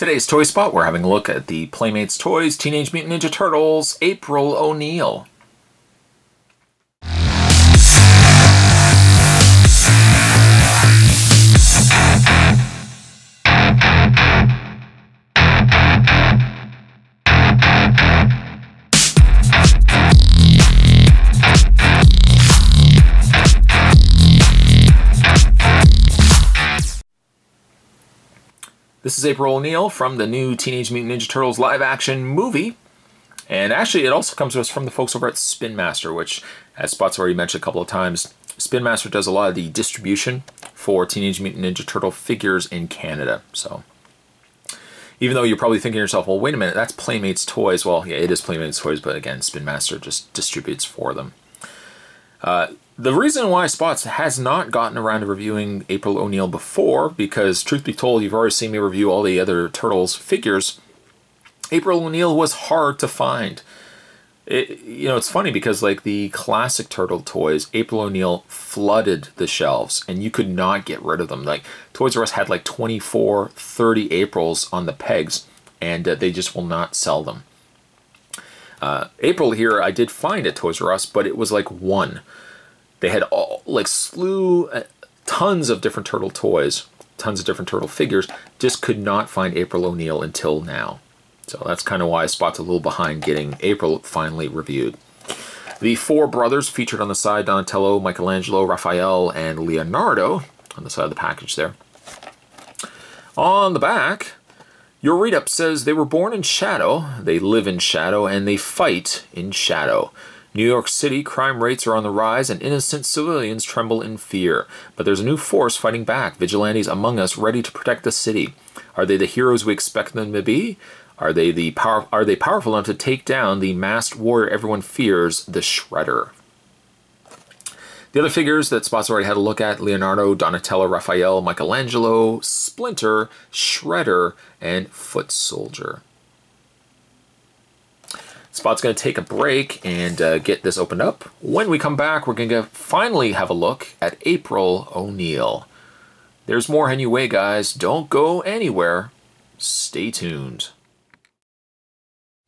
Today's Toy Spot, we're having a look at the Playmates Toys Teenage Mutant Ninja Turtles April O'Neil. This is April O'Neil from the new Teenage Mutant Ninja Turtles live-action movie. And actually, it also comes to us from the folks over at Spin Master, which, as Spot's already mentioned a couple of times, Spin Master does a lot of the distribution for Teenage Mutant Ninja Turtle figures in Canada. So, even though you're probably thinking to yourself, well, wait a minute, that's Playmates Toys. Well, yeah, it is Playmates Toys, but again, Spin Master just distributes for them. The reason why Spots has not gotten around to reviewing April O'Neil before, because truth be told, you've already seen me review all the other Turtles figures, April O'Neil was hard to find. It's funny because like the classic Turtle toys, April O'Neil flooded the shelves and you could not get rid of them. Like Toys R Us had like 24, 30 Aprils on the pegs and they just will not sell them. April here I did find at Toys R Us, but it was like one. They had tons of different Turtle toys, tons of different Turtle figures, just could not find April O'Neil until now. So that's kind of why Spot's a little behind getting April finally reviewed. The four brothers featured on the side, Donatello, Michelangelo, Raphael, and Leonardo on the side of the package there. On the back, your read-up says they were born in shadow, they live in shadow, and they fight in shadow. New York City crime rates are on the rise and innocent civilians tremble in fear. But there's a new force fighting back, vigilantes among us ready to protect the city. Are they the heroes we expect them to be? Are they powerful enough to take down the masked warrior everyone fears, the Shredder? The other figures that Spot's already had a look at, Leonardo, Donatello, Raphael, Michelangelo, Splinter, Shredder, and Foot Soldier. Spot's going to take a break and get this opened up. When we come back, we're going to finally have a look at April O'Neil. There's more heading your way, guys. Don't go anywhere. Stay tuned.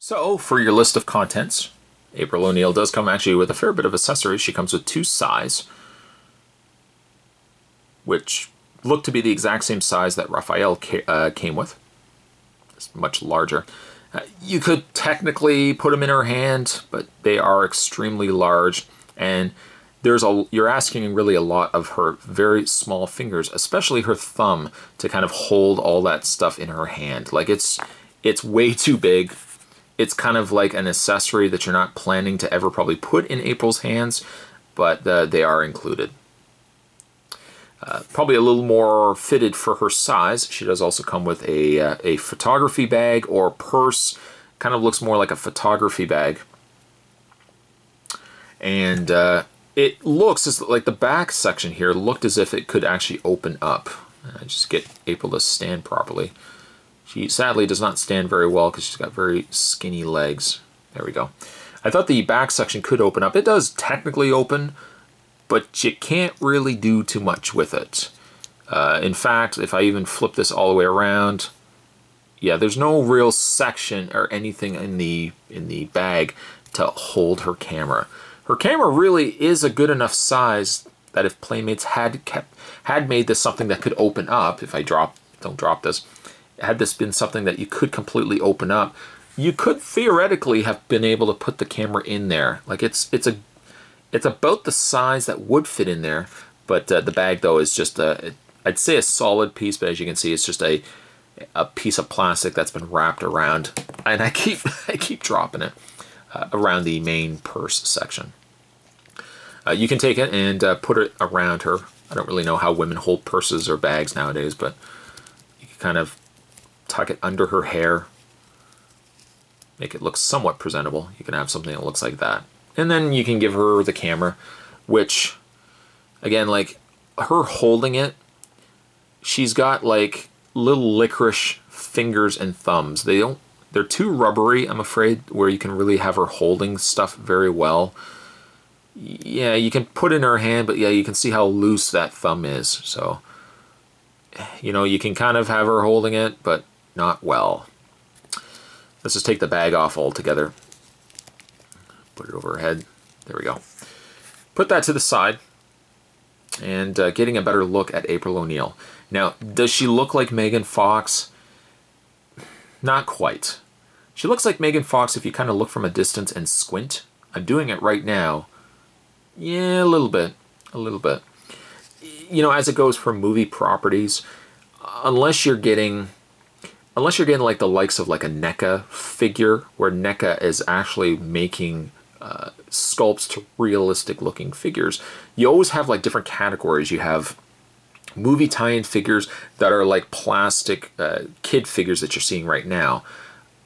So, for your list of contents, April O'Neil does come actually with a fair bit of accessories. She comes with two sais, which look to be the exact same size that Raphael came with. It's much larger. You could technically put them in her hand, but they are extremely large, and you're asking really a lot of her very small fingers, especially her thumb, to kind of hold all that stuff in her hand. Like it's way too big. It's kind of like an accessory that you're not planning to ever probably put in April's hands, but they are included. Probably a little more fitted for her size. She does also come with a photography bag or purse. Kind of looks more like a photography bag. And it looks as like the back section here looked as if it could actually open up. Just get April to stand properly. She sadly does not stand very well because she's got very skinny legs. There we go. I thought the back section could open up. It does technically open, but you can't really do too much with it. In fact, if I even flip this all the way around, yeah, there's no real section or anything in the bag to hold her camera. Her camera really is a good enough size that if Playmates had made this something that could open up, if I don't drop this, had this been something that you could completely open up, you could theoretically have been able to put the camera in there. Like it's about the size that would fit in there, but the bag though is just I'd say a solid piece, but as you can see, it's just a piece of plastic that's been wrapped around, and I keep dropping it around the main purse section. You can take it and put it around her. I don't really know how women hold purses or bags nowadays, but you can kind of tuck it under her hair, make it look somewhat presentable. You can have something that looks like that. And then you can give her the camera, which, again, like, her holding it, she's got, like, little licorice fingers and thumbs. They're too rubbery, I'm afraid, where you can really have her holding stuff very well. Yeah, you can put it in her hand, but yeah, you can see how loose that thumb is. So, you know, you can kind of have her holding it, but not well. Let's just take the bag off altogether. Put it over her head. There we go. Put that to the side. And getting a better look at April O'Neil. Now, does she look like Megan Fox? Not quite. She looks like Megan Fox if you kind of look from a distance and squint. I'm doing it right now. Yeah, a little bit. A little bit. You know, as it goes for movie properties, unless you're getting like the likes of like a NECA figure, where NECA is actually making sculpts to realistic looking figures, you always have like different categories. You have movie tie-in figures that are like plastic kid figures that you're seeing right now,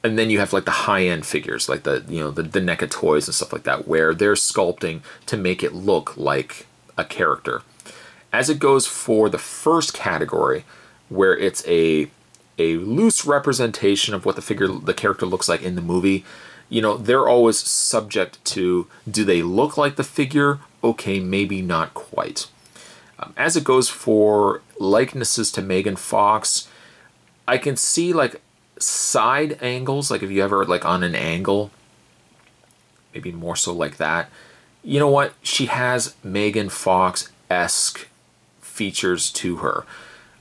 and then you have like the high-end figures, like the NECA toys and stuff like that, where they're sculpting to make it look like a character. As it goes for the first category, where it's a loose representation of what the character looks like in the movie, you know, they're always subject to, do they look like the figure? Okay, maybe not quite. As it goes for likenesses to Megan Fox, I can see like side angles, like if you ever like on an angle, maybe more so like that. You know what? She has Megan Fox-esque features to her.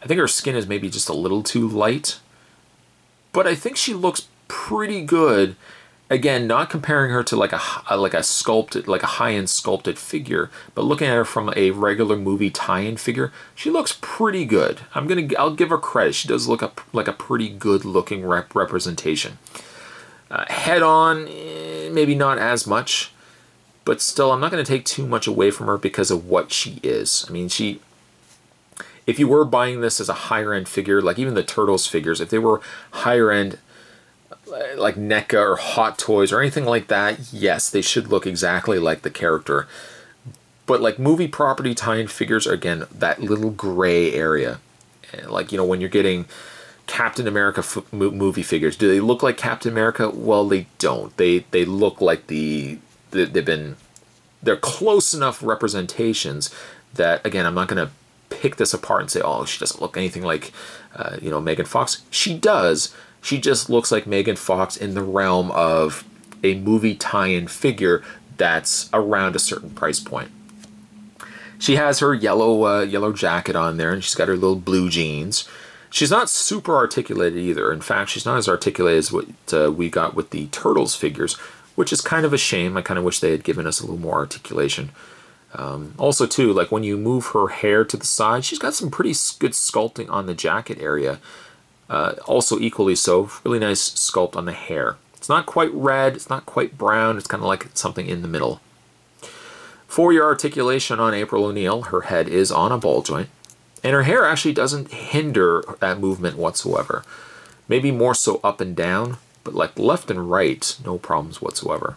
I think her skin is maybe just a little too light, but I think she looks pretty good. Again, not comparing her to like a sculpted, like a high-end sculpted figure, but looking at her from a regular movie tie-in figure, she looks pretty good. I'll give her credit. She does look like a pretty good-looking representation. Head on, maybe not as much, but still, I'm not going to take too much away from her because of what she is. I mean, if you were buying this as a higher-end figure, like even the Turtles figures, if they were higher-end, like NECA or Hot Toys or anything like that, yes, they should look exactly like the character. But like movie property tie-in figures are, again, that little gray area. Like, you know, when you're getting Captain America movie figures, do they look like Captain America? Well, they don't. They look like they're close enough representations that, again, I'm not going to pick this apart and say, oh, she doesn't look anything like, you know, Megan Fox. She does. She just looks like Megan Fox in the realm of a movie tie-in figure that's around a certain price point. She has her yellow jacket on there, and she's got her little blue jeans. She's not super articulated either. In fact, she's not as articulated as what we got with the Turtles figures, which is kind of a shame. I kind of wish they had given us a little more articulation. Also, too, like when you move her hair to the side, she's got some pretty good sculpting on the jacket area. Also equally so, really nice sculpt on the hair. It's not quite red, it's not quite brown, it's kind of like something in the middle. For your articulation on April O'Neil, her head is on a ball joint, and her hair actually doesn't hinder that movement whatsoever. Maybe more so up and down, but like left and right, no problems whatsoever.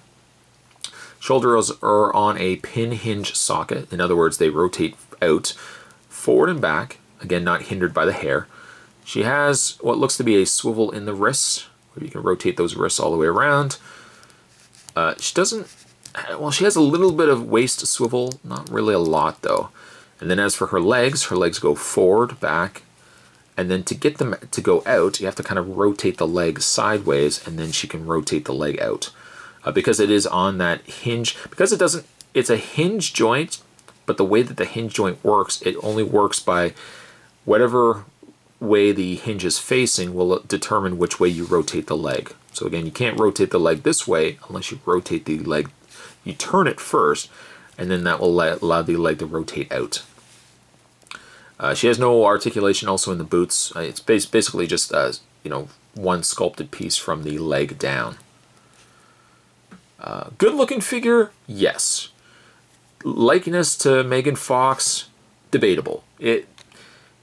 Shoulders are on a pin hinge socket, in other words, they rotate out forward and back, again not hindered by the hair. She has what looks to be a swivel in the wrists, where you can rotate those wrists all the way around. She has a little bit of waist swivel, not really a lot though. And then as for her legs go forward, back, and then to get them to go out, you have to kind of rotate the leg sideways, and then she can rotate the leg out. Because it is on that hinge, because it's a hinge joint, but the way that the hinge joint works, it only works by whatever way the hinge is facing will determine which way you rotate the leg. So again, you can't rotate the leg this way unless you rotate the leg, you turn it first, and then that will allow the leg to rotate out. She has no articulation also in the boots. It's basically just you know, one sculpted piece from the leg down. Good looking figure, yes. Likeness to Megan Fox, debatable.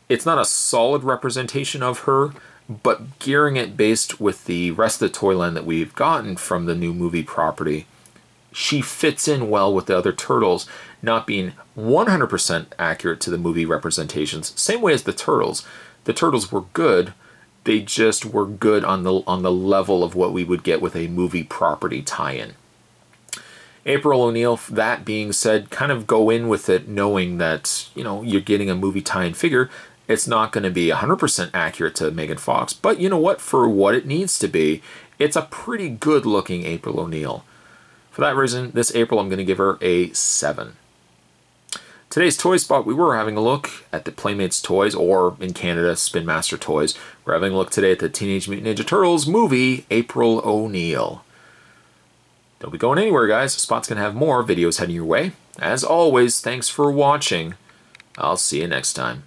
It's not a solid representation of her, but gearing it based with the rest of the toy line that we've gotten from the new movie property, she fits in well with the other Turtles, not being 100% accurate to the movie representations. Same way as the Turtles. The Turtles were good, they just were good on the level of what we would get with a movie property tie-in. April O'Neil, that being said, kind of go in with it knowing that, you know, you're getting a movie tie-in figure. It's not going to be 100% accurate to Megan Fox, but you know what? For what it needs to be, it's a pretty good looking April O'Neil. For that reason, this April I'm going to give her a 7. Today's Toy Spot, we were having a look at the Playmates toys, or in Canada, Spin Master toys. We're having a look today at the Teenage Mutant Ninja Turtles movie, April O'Neil. Don't be going anywhere, guys. Spot's going to have more videos heading your way. As always, thanks for watching. I'll see you next time.